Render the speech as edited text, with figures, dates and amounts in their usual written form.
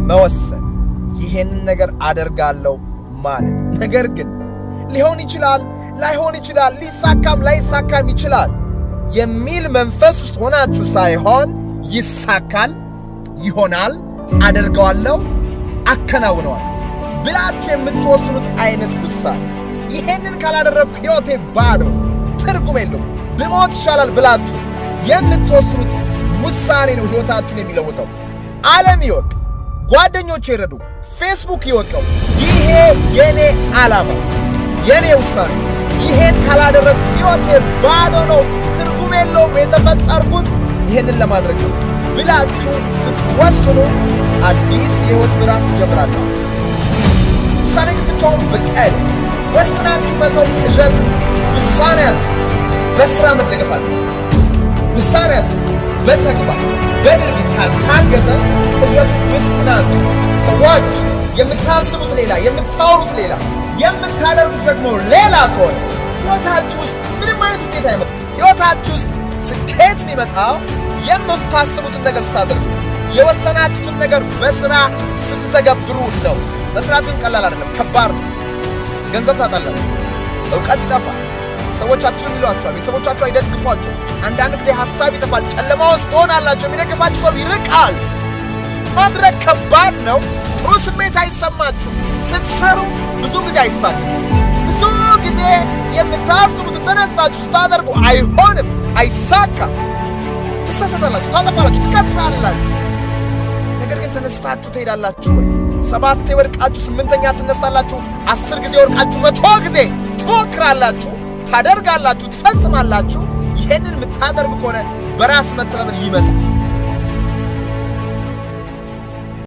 መወሰን ይሄንን ነገር አደርጋለሁ ማለት። ነገር ግን ሊሆን ይችላል፣ ላይሆን ይችላል፣ ሊሳካም ላይሳካም ይችላል የሚል መንፈስ ውስጥ ሆናችሁ ሳይሆን ይሳካል፣ ይሆናል፣ አደርገዋለሁ፣ አከናውነዋለሁ ብላችሁ የምትወስኑት አይነት ውሳኔ። ይሄንን ካላደረግኩ ሕይወቴ ባዶ ትርጉም የለውም ብሞት ይሻላል ብላችሁ የምትወስኑት ውሳኔ ነው ሕይወታችሁን የሚለውጠው። ዓለም ይወቅ፣ ጓደኞች ይረዱ፣ ፌስቡክ ይወቀው። ይሄ የኔ ዓላማ፣ የኔ ውሳኔ። ይሄን ካላደረግኩ ሕይወቴ ባዶ ነው፣ ትርጉም የለውም፣ የተፈጠርኩት ይሄንን ለማድረግ ነው ብላችሁ ስትወስኑ አዲስ የሕይወት ምዕራፍ ትጀምራላችሁ። ውሳኔ ግን ብቻውን በቂ አይደለም። ወስናችሁ መተው ቅዠት። ውሳኔያችሁ በሥራ መደገፍ አለ። ውሳኔያችሁ በተግባር በድርጊት ካልታገዘ ቅዠት ውስጥ ናችሁ። ሰዎች የምታስቡት ሌላ፣ የምታወሩት ሌላ፣ የምታደርጉት ደግሞ ሌላ ከሆነ ሕይወታችሁ ውስጥ ምንም አይነት ውጤት አይመጣም። ሕይወታችሁ ውስጥ ስኬት የሚመጣው የምታስቡትን ነገር ስታደርጉ፣ የወሰናችሁትን ነገር በሥራ ስትተገብሩ ነው። መስራትን ቀላል አይደለም፣ ከባድ ነው። ገንዘብ ታጣላችሁ፣ ዕውቀት ይጠፋል፣ ሰዎች አትችሉም ይሏችኋል፣ ቤተሰቦቻችሁ አይደግፏችሁ፣ አንዳንድ ጊዜ ሐሳብ ይጠፋል፣ ጨለማ ውስጥ ትሆናላችሁ፣ የሚደግፋችሁ ሰው ይርቃል። ማድረግ ከባድ ነው። ጥሩ ስሜት አይሰማችሁ። ስትሰሩ ብዙ ጊዜ አይሳካም። ብዙ ጊዜ የምታስቡትን ተነስታችሁ ስታደርጉ አይሆንም፣ አይሳካም። ትሳሳታላችሁ፣ ታጠፋላችሁ፣ ትከስራላችሁ። ነገር ግን ተነስታችሁ ትሄዳላችሁ ወይ? 7 ወድቃችሁ 8ኛ ትነሳላችሁ። 10 ጊዜ ወድቃችሁ 100 ጊዜ ትሞክራላችሁ፣ ታደርጋላችሁ፣ ትፈጽማላችሁ። ይህንን የምታደርጉ ከሆነ በራስ መተማመን ይመጣል።